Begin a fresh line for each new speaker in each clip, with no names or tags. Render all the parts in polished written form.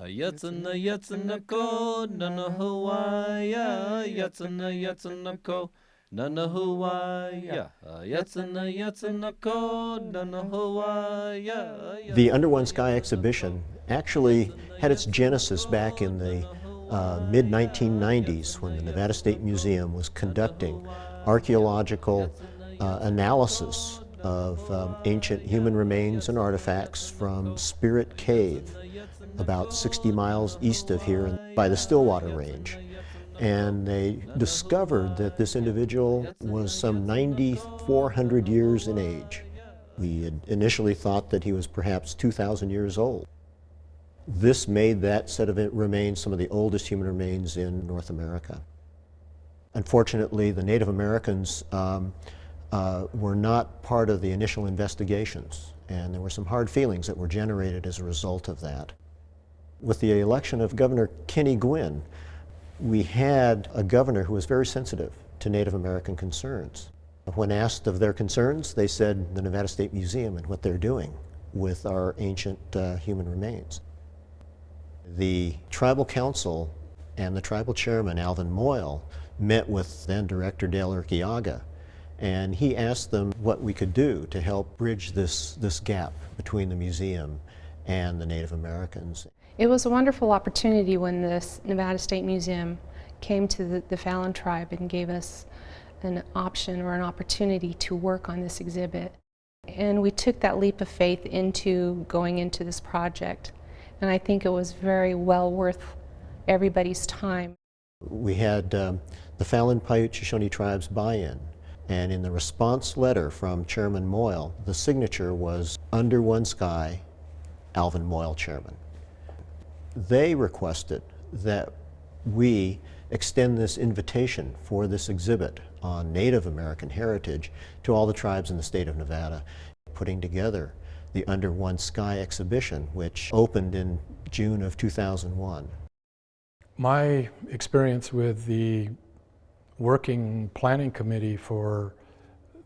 Yatsunako, Nana Hawaii, Yatsunako, Nana Hawaii, Yatsunako, Nana Hawaii.
The Under One Sky exhibition actually had its genesis back in the mid-1990s when the Nevada State Museum was conducting archaeological analysis of ancient human remains and artifacts from Spirit Cave, about 60 miles east of here by the Stillwater Range. And they discovered that this individual was some 9,400 years in age. We had initially thought that he was perhaps 2,000 years old. This made that set of remains some of the oldest human remains in North America. Unfortunately, the Native Americans were not part of the initial investigations, and there were some hard feelings that were generated as a result of that. With the election of Governor Kenny Guinn, we had a governor who was very sensitive to Native American concerns. When asked of their concerns, they said the Nevada State Museum and what they're doing with our ancient human remains. The tribal council and the tribal chairman, Alvin Moyle, met with then Director Dale Urquiaga, and he asked them what we could do to help bridge this gap between the museum and the Native Americans.
It was a wonderful opportunity when the Nevada State Museum came to the Fallon tribe and gave us an option or an opportunity to work on this exhibit. And we took that leap of faith into going into this project. And I think it was very well worth everybody's time.
We had the Fallon Paiute Shoshone tribes buy-in. And in the response letter from Chairman Moyle, the signature was Under One Sky, Alvin Moyle, Chairman. They requested that we extend this invitation for this exhibit on Native American heritage to all the tribes in the state of Nevada, putting together the Under One Sky exhibition, which opened in June of 2001.
My experience with the working planning committee for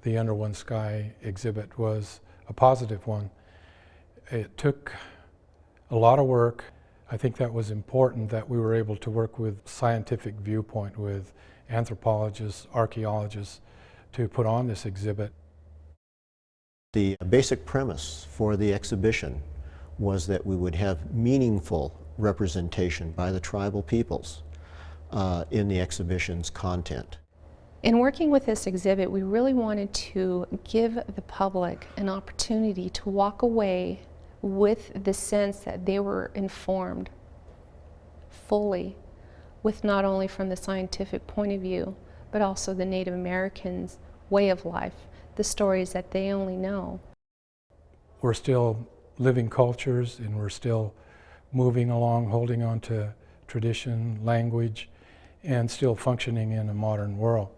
the Under One Sky exhibit was a positive one. It took a lot of work. I think that was important that we were able to work with scientific viewpoint with anthropologists, archaeologists to put on this exhibit.
The basic premise for the exhibition was that we would have meaningful representation by the tribal peoples in the exhibition's content.
In working with this exhibit, we really wanted to give the public an opportunity to walk away with the sense that they were informed fully, with not only from the scientific point of view, but also the Native Americans' way of life, the stories that they only know.
We're still living cultures, and we're still moving along, holding on to tradition, language, and still functioning in a modern world.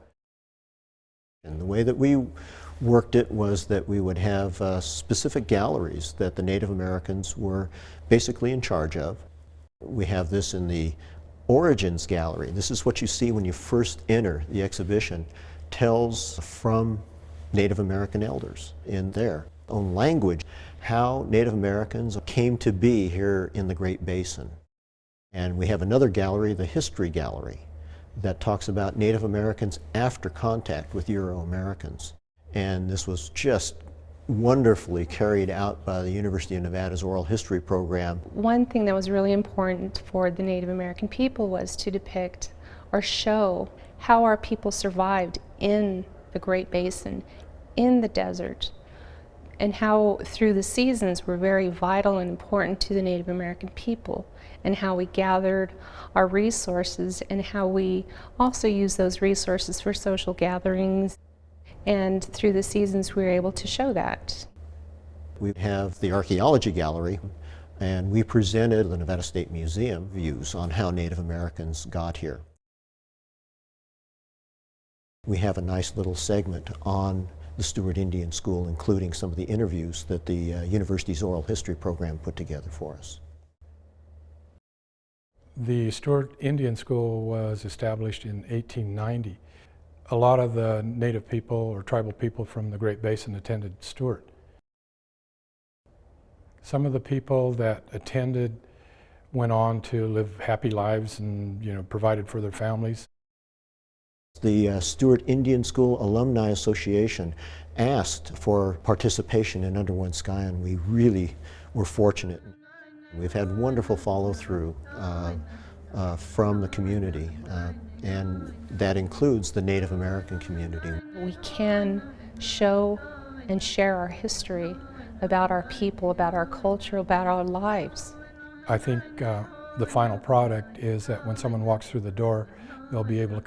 And the way that we worked it was that we would have specific galleries that the Native Americans were basically in charge of. We have this in the Origins Gallery. This is what you see when you first enter the exhibition. Tells from Native American elders in their own language how Native Americans came to be here in the Great Basin. And we have another gallery, the History Gallery, that talks about Native Americans after contact with Euro-Americans. And this was just wonderfully carried out by the University of Nevada's oral history program.
One thing that was really important for the Native American people was to depict or show how our people survived in the Great Basin, in the desert, and how through the seasons were very vital and important to the Native American people, and how we gathered our resources and how we also used those resources for social gatherings. And through the seasons we were able to show that.
We have the Archaeology Gallery, and we presented the Nevada State Museum views on how Native Americans got here. We have a nice little segment on the Stewart Indian School, including some of the interviews that the university's oral history program put together for us.
The Stewart Indian School was established in 1890. A lot of the native people or tribal people from the Great Basin attended Stewart. Some of the people that attended went on to live happy lives and, provided for their families.
The Stewart Indian School Alumni Association asked for participation in Under One Sky, and we really were fortunate. We've had wonderful follow-through from the community, and that includes the Native American community.
We can show and share our history about our people, about our culture, about our lives.
I think the final product is that when someone walks through the door, they'll be able to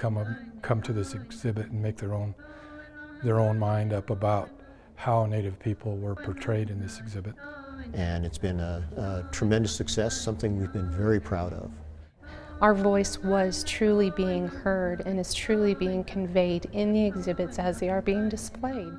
come to this exhibit and make their own mind up about how Native people were portrayed in this exhibit.
And it's been a tremendous success, something we've been very proud of.
Our voice was truly being heard and is truly being conveyed in the exhibits as they are being displayed.